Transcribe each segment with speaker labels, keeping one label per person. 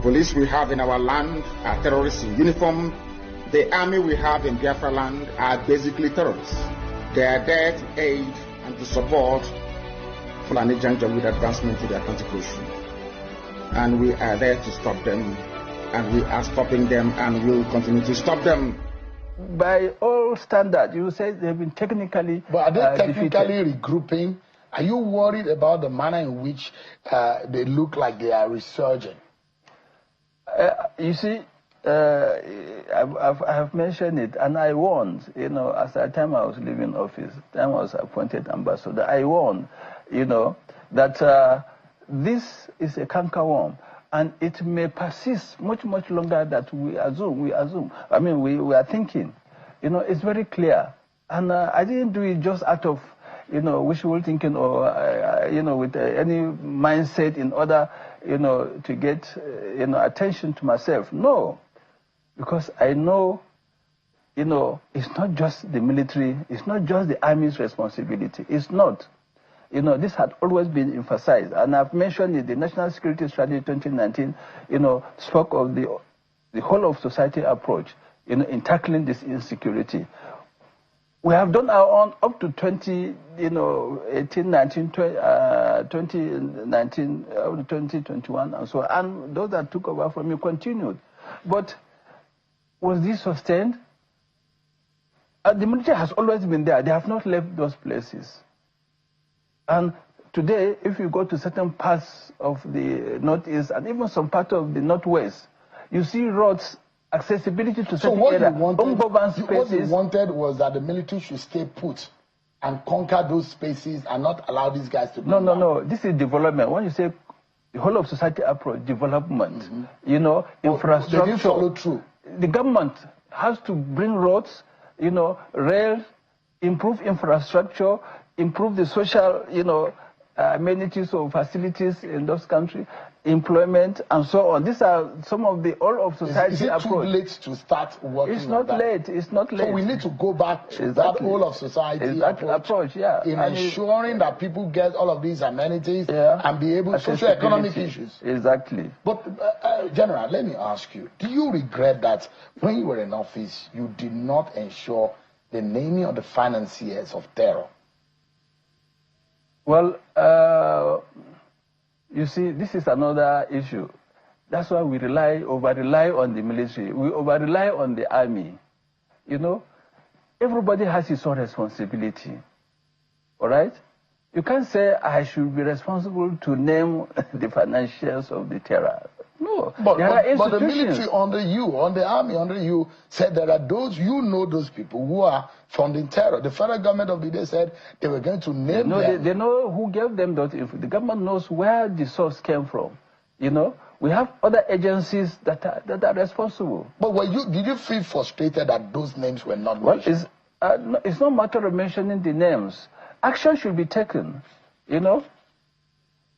Speaker 1: Police we have in our land are terrorists in uniform. The army we have in Biafra land are basically terrorists. They are there to aid and to support Fulani Janjaweed advancement to their country. And we are there to stop them, and we are stopping them, and will continue to stop them.
Speaker 2: By all standards, you say they've been technically
Speaker 3: But are they technically
Speaker 2: defeated.
Speaker 3: regrouping? Are you worried about the manner in which they look like they are resurging?
Speaker 2: You see, I have mentioned it, and I warned, you know, at the time I was leaving office, time I was appointed ambassador, I warned, you know, that this is a cankerworm, and it may persist much, much longer than we assume. I mean, we are thinking, you know, it's very clear. And I didn't do it just out of, you know, wishful thinking or, you know, with any mindset in order, you know, to get, you know, attention to myself. No, because I know, you know, it's not just the military, it's not just the army's responsibility. It's not. You know, this had always been emphasized. And I've mentioned it, the National Security Strategy 2019, you know, spoke of the whole of society approach, you know, in tackling this insecurity. We have done our own up to 2018, 19, 2019, 2021, and so on. And those that took over from me continued. But was this sustained? The military has always been there. They have not left those places. And today, if you go to certain parts of the northeast and even some part of the northwest, you see roads, accessibility to certain areas.
Speaker 3: What you wanted was that the military should stay put and conquer those spaces and not allow these guys to go.
Speaker 2: No. This is development. When you say the whole of society approach, development, you know, infrastructure.
Speaker 3: They didn't follow through.
Speaker 2: The government has to bring roads, you know, rail, improve infrastructure, improve the social, you know, amenities or facilities in those countries, employment, and so on. These are some of the all of society
Speaker 3: is it
Speaker 2: approach.
Speaker 3: Too late to start working?
Speaker 2: It's not late. It's not late.
Speaker 3: So we need to go back to that whole of society
Speaker 2: approach, yeah.
Speaker 3: in ensuring that people get all of these amenities and be able to socio-economic issues.
Speaker 2: Exactly.
Speaker 3: But General, let me ask you: do you regret that when you were in office, you did not ensure the naming of the financiers of terror?
Speaker 2: Well, you see, this is another issue. That's why we over-rely on the military. We over-rely on the army. You know, everybody has his own responsibility. All right? You can't say I should be responsible to name the financiers of the terror. No,
Speaker 3: but the military under you, on the army under you, said there are those, you know, those people who are funding terror. The federal government of the day said they were going to name them.
Speaker 2: They know who gave them that info. The government knows where the source came from. You know, we have other agencies that are responsible.
Speaker 3: But did you feel frustrated that those names were not mentioned?
Speaker 2: Well, it's not a matter of mentioning the names. Action should be taken. You know.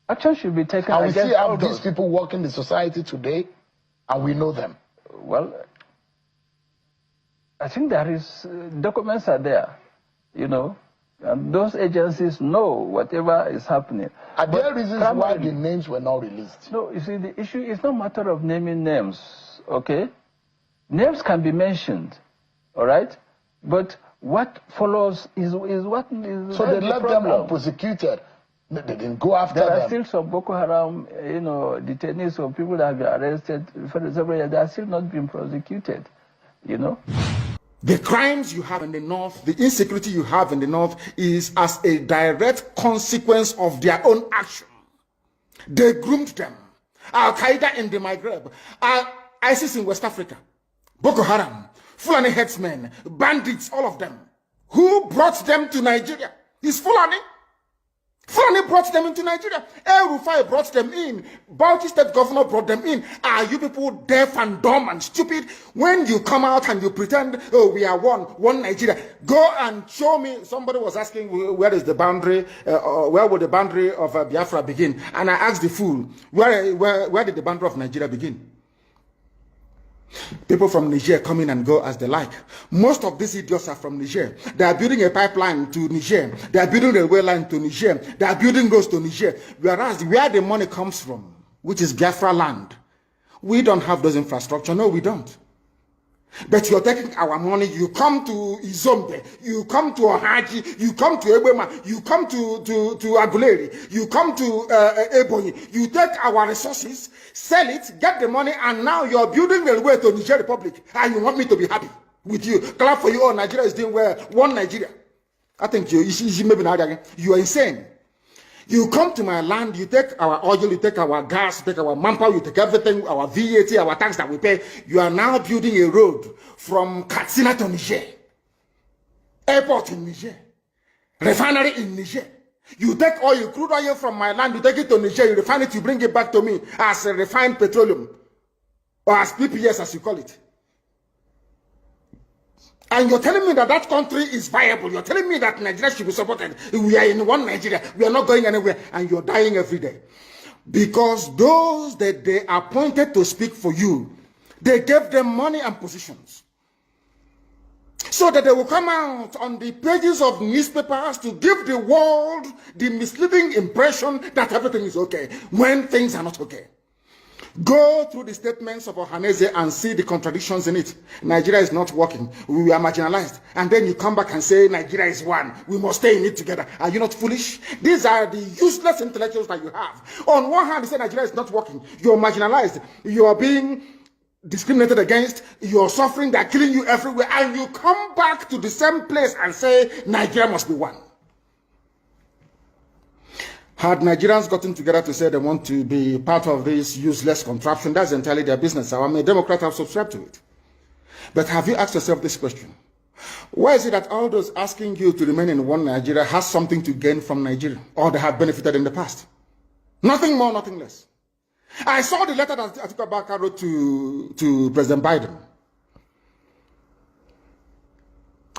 Speaker 2: Action should be taken.
Speaker 3: And we see how these people work in the society today, and we know them.
Speaker 2: Well, I think there is, documents are there, you know, and those agencies know whatever is happening.
Speaker 3: Are there reasons why the names were not released?
Speaker 2: No, you see, the issue is not a matter of naming names, okay? Names can be mentioned, all right? But what follows is what is...
Speaker 3: So they left them unprosecuted. They didn't go after them.
Speaker 2: There are still some Boko Haram, you know, detainees or people that have been arrested for several years. They are still not being prosecuted, you know.
Speaker 1: The crimes you have in the north, the insecurity you have in the north is as a direct consequence of their own action. They groomed them. Al-Qaeda in the Maghreb, ISIS in West Africa, Boko Haram, Fulani headsmen, bandits, all of them. Who brought them to Nigeria? It's Fulani. Fulani brought them into Nigeria. El Rufai brought them in. Bauchi State Governor brought them in. Are you people deaf and dumb and stupid? When you come out and you pretend, oh, we are one Nigeria. Go and show me. Somebody was asking, where is the boundary, where would the boundary of Biafra begin? And I asked the fool, where did the boundary of Nigeria begin? People from Niger come in and go as they like. Most of these idiots are from Niger. They are building a pipeline to Niger. They are building a railway line to Niger. They are building roads to Niger. Whereas where the money comes from, which is Biafra land, We don't have those infrastructure. No, we don't. But you're taking our money. You come to Izombe, you come to Ohaji, you come to Ebema, you come to Aguleri, you come to Ebonyi. You take our resources, sell it, get the money, and now you're building the way to Niger Republic. And you want me to be happy with you. Clap for you. Oh, Nigeria is doing well. One Nigeria. I think you are insane. You come to my land, you take our oil, you take our gas, you take our manpower, you take everything, our VAT, our tax that we pay. You are now building a road from Katsina to Niger, airport in Niger, refinery in Niger. You take oil, crude oil from my land, you take it to Niger, you refine it, you bring it back to me as a refined petroleum, or as PPS as you call it. And you're telling me that that country is viable. You're telling me that Nigeria should be supported. We are in one Nigeria. We are not going anywhere. And you're dying every day. Because those that they appointed to speak for you, they gave them money and positions. So that they will come out on the pages of newspapers to give the world the misleading impression that everything is okay, when things are not okay. Go through the statements of Ohaneze and see the contradictions in it. Nigeria is not working. We are marginalized. And then you come back and say Nigeria is one. We must stay in it together. Are you not foolish? These are the useless intellectuals that you have. On one hand, you say Nigeria is not working. You're marginalized. You are being discriminated against. You're suffering. They're killing you everywhere. And you come back to the same place and say Nigeria must be one. Had Nigerians gotten together to say they want to be part of this useless contraption, that's entirely their business. I'm a Democrat, I've subscribed to it. But have you asked yourself this question? Why is it that all those asking you to remain in one Nigeria has something to gain from Nigeria, or they have benefited in the past? Nothing more, nothing less. I saw the letter that Atiku Abubakar wrote to President Biden.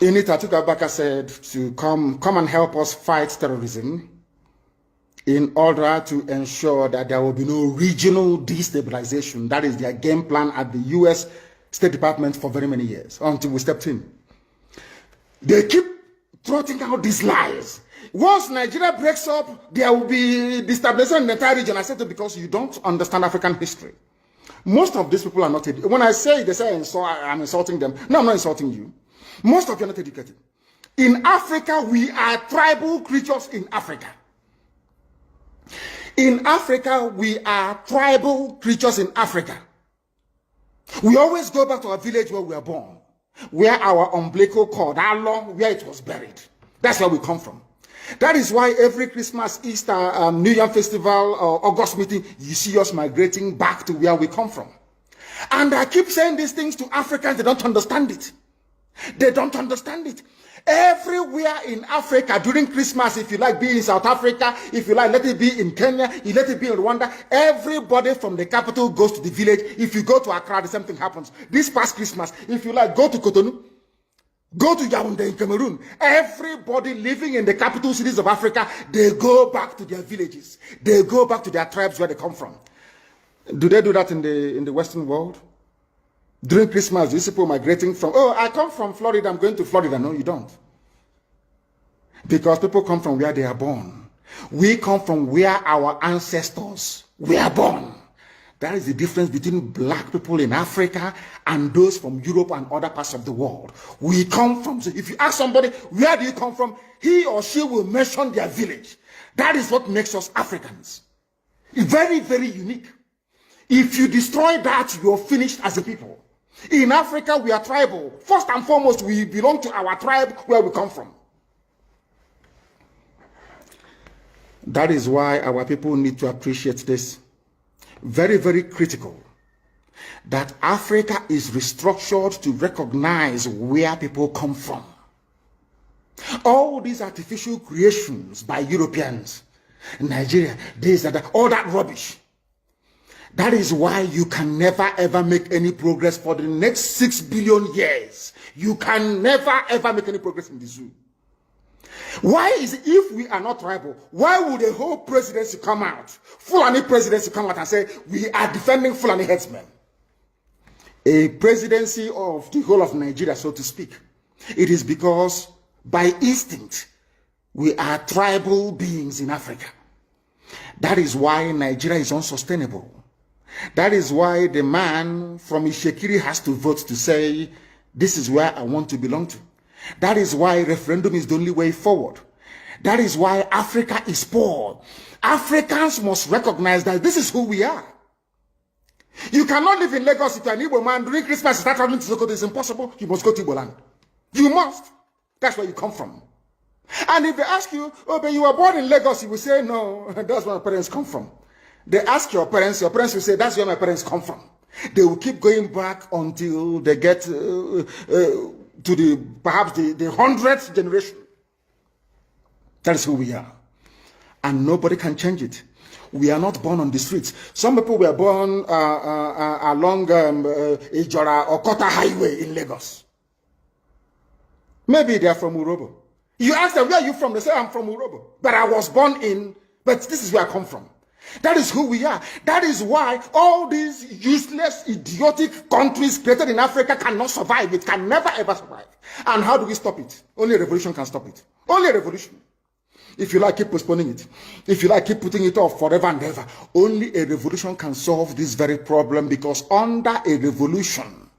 Speaker 1: In it, Atiku Abubakar said to come and help us fight terrorism, in order to ensure that there will be no regional destabilization. That is their game plan at the U.S. State Department for very many years, until we stepped in. They keep trotting out these lies. Once Nigeria breaks up, there will be destabilization in the entire region. I said it because you don't understand African history. Most of these people are not educated. When I say, they say I'm insulting them. No, I'm not insulting you. Most of you are not educated. In Africa, we are tribal creatures in Africa. In Africa, we are tribal creatures in Africa. We always go back to our village where we are born, where our umbilical cord, our long, where it was buried. That's where we come from. That is why every Christmas, Easter, New Year festival, or August meeting, you see us migrating back to where we come from. And I keep saying these things to Africans, they don't understand it. They don't understand it. Everywhere in Africa during Christmas, if you like, be in South Africa, if you like, let it be in Kenya, let it be in Rwanda, everybody from the capital goes to the village. If you go to Accra, the same thing happens. This past Christmas, if you like, go to Cotonou, go to Yaoundé in Cameroon. Everybody living in the capital cities of Africa, they go back to their villages. They go back to their tribes where they come from. Do they do that in the Western world? During Christmas, these people migrating from, oh, I come from Florida, I'm going to Florida. No, you don't. Because people come from where they are born. We come from where our ancestors were born. That is the difference between black people in Africa and those from Europe and other parts of the world. We come from, so if you ask somebody, where do you come from? He or she will mention their village. That is what makes us Africans. Very, very unique. If you destroy that, you're finished as a people. In Africa, we are tribal. First and foremost, we belong to our tribe where we come from. That is why our people need to appreciate this. Very, very critical. That Africa is restructured to recognize where people come from. All these artificial creations by Europeans, Nigeria, this and that, all that rubbish. That is why you can never ever make any progress for the next 6 billion years. You can never ever make any progress in the zoo. Why is it, if we are not tribal, why would a whole presidency come out, Fulani presidency come out and say, we are defending Fulani headsmen? A presidency of the whole of Nigeria, so to speak. It is because by instinct, we are tribal beings in Africa. That is why Nigeria is unsustainable. That is why the man from Ishekiri has to vote to say, this is where I want to belong to. That is why referendum is the only way forward. That is why Africa is poor. Africans must recognize that this is who we are. You cannot live in Lagos if you're an Igbo man during Christmas and start traveling to Sokoto. It's impossible. You must go to Igbo land. You must. That's where you come from. And if they ask you, oh, but you were born in Lagos, you will say, no, that's where my parents come from. They ask your parents will say, that's where my parents come from. They will keep going back until they get to perhaps the 100th generation. That is who we are. And nobody can change it. We are not born on the streets. Some people were born along Ijora or Kota Highway in Lagos. Maybe they are from Urobo. You ask them, where are you from? They say, I'm from Urobo. But I was born in, but this is where I come from. That is who we are. That is why all these useless, idiotic countries created in Africa cannot survive. It can never ever survive. And how do we stop it? Only a revolution can stop it. Only a revolution. If you like, keep postponing it. If you like, keep putting it off forever and ever. Only a revolution can solve this very problem, because under a revolution,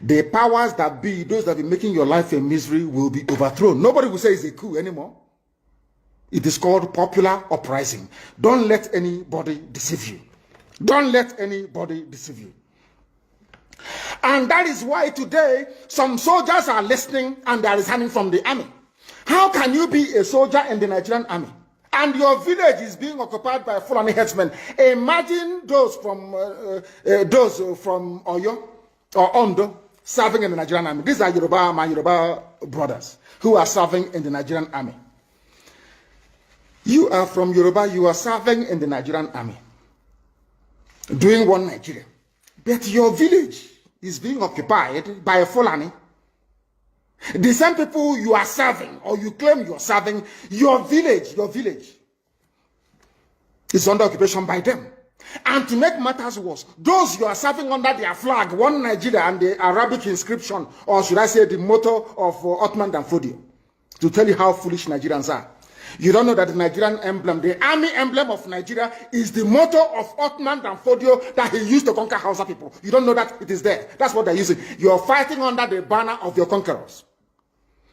Speaker 1: the powers that be, those that be making your life a misery, will be overthrown. Nobody will say it's a coup anymore. It is called popular uprising. Don't let anybody deceive you. Don't let anybody deceive you. And that is why today some soldiers are listening and they are resigning from the army. How can you be a soldier in the Nigerian army and your village is being occupied by Fulani headsmen? Imagine those from Oyo or Ondo serving in the Nigerian army. These are my Yoruba brothers who are serving in the Nigerian army. You are from Yoruba, you are serving in the Nigerian army, doing one Nigeria. But your village is being occupied by a Fulani. The same people you are serving, or you claim you are serving, your village is under occupation by them. And to make matters worse, those you are serving under their flag, one Nigeria, and the Arabic inscription, or should I say the motto of Ottoman Danfodio, to tell you how foolish Nigerians are. You don't know that the Nigerian emblem, the army emblem of Nigeria, is the motto of Ottoman Danfodio that he used to conquer Hausa people. You don't know that it is there. That's what they're using. You are fighting under the banner of your conquerors.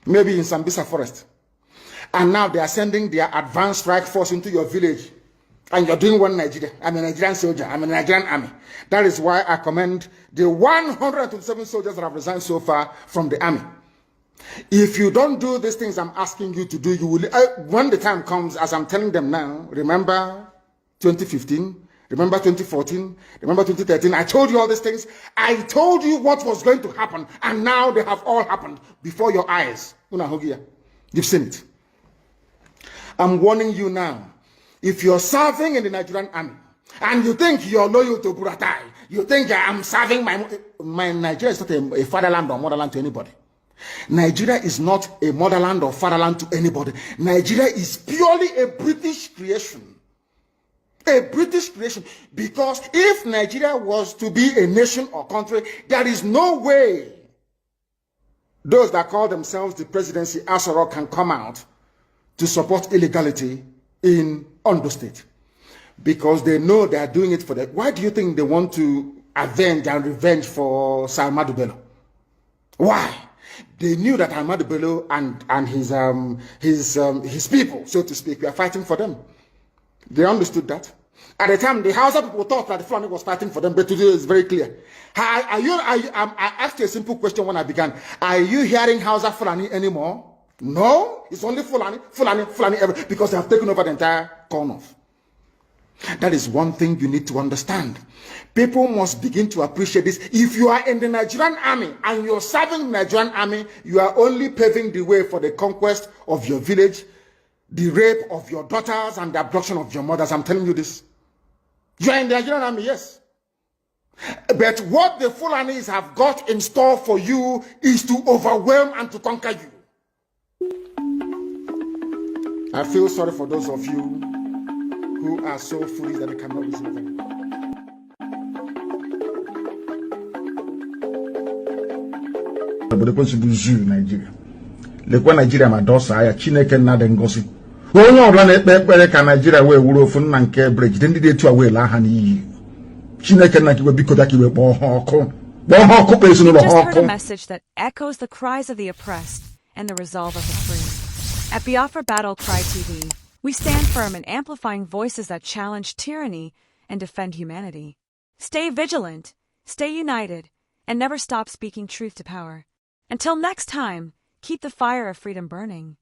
Speaker 1: Maybe in Sambisa forest. And now they are sending their advanced strike force into your village. And you're doing one Nigeria. I'm a Nigerian soldier. I'm a Nigerian army. That is why I commend the 127 soldiers that have resigned so far from the army. If you don't do these things I'm asking you to do, you will, when the time comes, as I'm telling them now, remember 2015, remember 2014, remember 2013, I told you all these things. I told you what was going to happen, and now they have all happened before your eyes. You've seen it. I'm warning you now. If you're serving in the Nigerian army, and you think you're loyal to Buratai, you think I'm serving my Nigeria is not a fatherland or motherland to anybody. Nigeria is not a motherland or fatherland to anybody. Nigeria is purely a British creation. A British creation. Because if Nigeria was to be a nation or country, there is no way those that call themselves the presidency Asoro can come out to support illegality in Ondo State. Because they know they are doing it for that. Why do you think they want to avenge and revenge for Sir Ahmadu Bello? Why? They knew that Ahmadu Bello and his people, so to speak, were fighting for them. They understood that. At the time, the Hausa people thought that the Fulani was fighting for them, but today it's very clear. I asked you a simple question when I began. Are you hearing Hausa Fulani anymore? No, it's only Fulani, because they have taken over the entire corner. That is one thing you need to understand. People must begin to appreciate this. If you are in the Nigerian army and you're serving the Nigerian army, you are only paving the way for the conquest of your village, the rape of your daughters, and the abduction of your mothers. I'm telling you this. You are in the Nigerian army, yes. But what the Fulanis have got in store for you is to overwhelm and to conquer you. I feel sorry for those of you who are so foolish that they cannot reason with them.
Speaker 3: Nigeria. Lekwa Nigeria ma dosa ya Chineke na de ngosi. Onye ọbụla na-ekpe ekpere ka Nigeria wee wuru ofu nna nke bridge ndị dị etu a wee laa ha n'iyi.
Speaker 4: Just heard a message that echoes the cries of the oppressed and the resolve of the free. At Biafra Battle Cry TV, we stand firm in amplifying voices that challenge tyranny and defend humanity. Stay vigilant, stay united, and never stop speaking truth to power. Until next time, keep the fire of freedom burning.